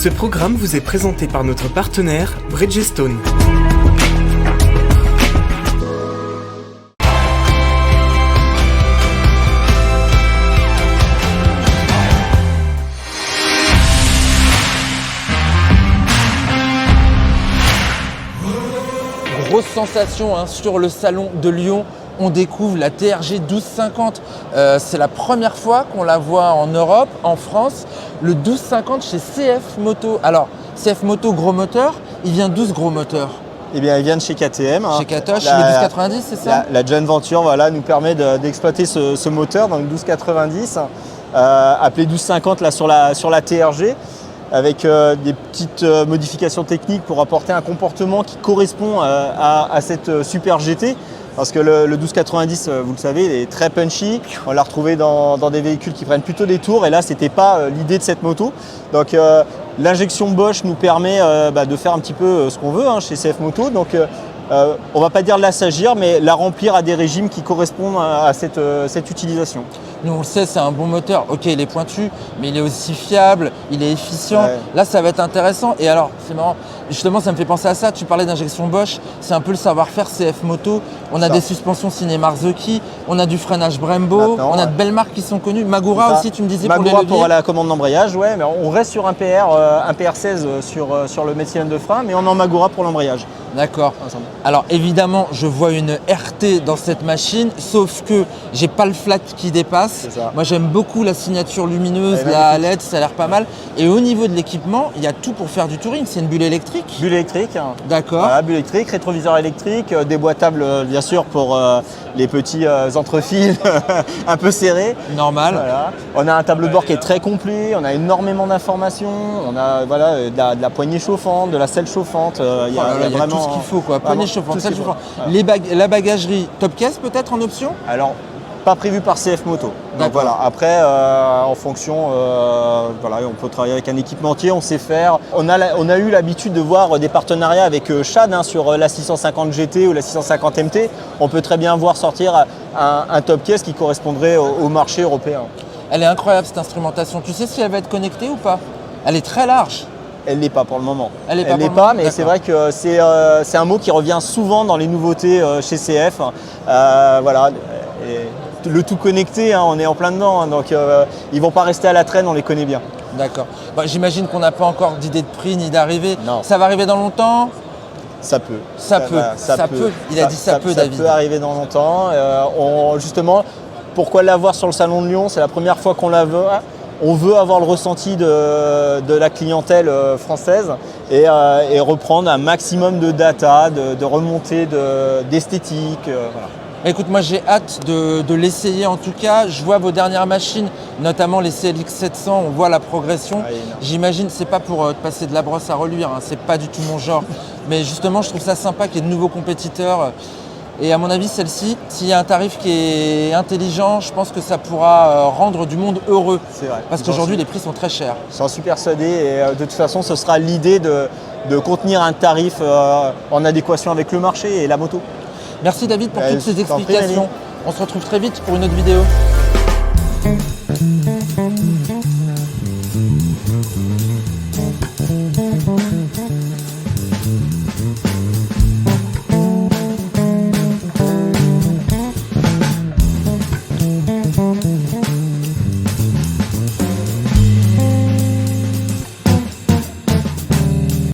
Ce programme vous est présenté par notre partenaire Bridgestone. Grosse sensation sur le salon de Lyon. On découvre la TRG 1250. C'est la première fois qu'on la voit en Europe, en France. Le 1250 chez CF Moto. Alors, CF Moto gros moteur, il vient d'où ce gros moteur? Eh bien, il vient de chez KTM. Chez KTM, le 1290, c'est ça? La joint venture nous permet d'exploiter ce moteur, donc 1290, appelé 1250 là, sur la TRG, avec des petites modifications techniques pour apporter un comportement qui correspond à cette Super GT. Parce que le 1290, vous le savez, il est très punchy. On l'a retrouvé dans des véhicules qui prennent plutôt des tours. Et là, ce n'était pas l'idée de cette moto. Donc, l'injection Bosch nous permet de faire un petit peu ce qu'on veut chez CF Moto. Donc, on ne va pas dire l'assagir, mais la remplir à des régimes qui correspondent à cette utilisation. Nous, on le sait, c'est un bon moteur. Ok, il est pointu, mais il est aussi fiable, il est efficient. Ouais. Là, ça va être intéressant. Et alors, c'est marrant, justement, ça me fait penser à ça. Tu parlais d'injection Bosch, c'est un peu le savoir-faire CF Moto. On a des suspensions Ciné Marzocchi, on a du freinage Brembo, on a de belles marques qui sont connues. Magura aussi, tu me disais, Magura pour les leviers. pour la commande d'embrayage, ouais, mais on reste sur un PR16 sur le métier de frein, mais on est en Magura pour l'embrayage. D'accord. Alors évidemment, je vois une RT dans cette machine, sauf que j'ai pas le flat qui dépasse. Moi, j'aime beaucoup la signature lumineuse, la LED, ça a l'air pas mal. Et au niveau de l'équipement, il y a tout pour faire du touring. C'est une bulle électrique. Bulle électrique. D'accord. Voilà, bulle électrique, rétroviseur électrique, déboîtable bien sûr pour les petits entrefils un peu serrés. Normal. Voilà. On a un tableau de bord qui est très complet, on a énormément d'informations, on a de la poignée chauffante, de la selle chauffante. Il y a vraiment tout ce qu'il faut, quoi. Poignée chauffante, selle chauffante. Voilà. La bagagerie top caisse peut-être en option? Alors, pas prévu par CF Moto. Donc voilà. Après, en fonction, on peut travailler avec un équipementier, on sait faire. On a eu l'habitude de voir des partenariats avec Shad sur la 650 GT ou la 650 MT. On peut très bien voir sortir un top case qui correspondrait au marché européen. Elle est incroyable cette instrumentation. Tu sais si elle va être connectée ou pas? Elle est très large. Elle ne l'est pas pour le moment. Elle l'est pas, mais c'est vrai que c'est un mot qui revient souvent dans les nouveautés chez CF. Voilà. Et le tout connecté, on est en plein dedans, donc ils ne vont pas rester à la traîne, on les connaît bien. D'accord. J'imagine qu'on n'a pas encore d'idée de prix ni d'arrivée. Non. Ça va arriver dans longtemps? Ça peut. Ça peut. Il a dit ça peut, David. Ça peut arriver dans longtemps. Justement, pourquoi l'avoir sur le salon de Lyon? C'est la première fois qu'on la veut. On veut avoir le ressenti de la clientèle française et reprendre un maximum de data, de remontée d'esthétique. Voilà. Écoute, moi j'ai hâte de l'essayer en tout cas. Je vois vos dernières machines, notamment les CLX 700, on voit la progression. J'imagine, c'est pas pour te passer de la brosse à reluire, c'est pas du tout mon genre. Mais justement, je trouve ça sympa qu'il y ait de nouveaux compétiteurs. Et à mon avis, celle-ci, s'il y a un tarif qui est intelligent, je pense que ça pourra rendre du monde heureux. C'est vrai. Parce qu'aujourd'hui, les prix sont très chers. J'en suis persuadé et de toute façon, ce sera l'idée de contenir un tarif en adéquation avec le marché et la moto. Merci David pour toutes ces explications. On se retrouve très vite pour une autre vidéo.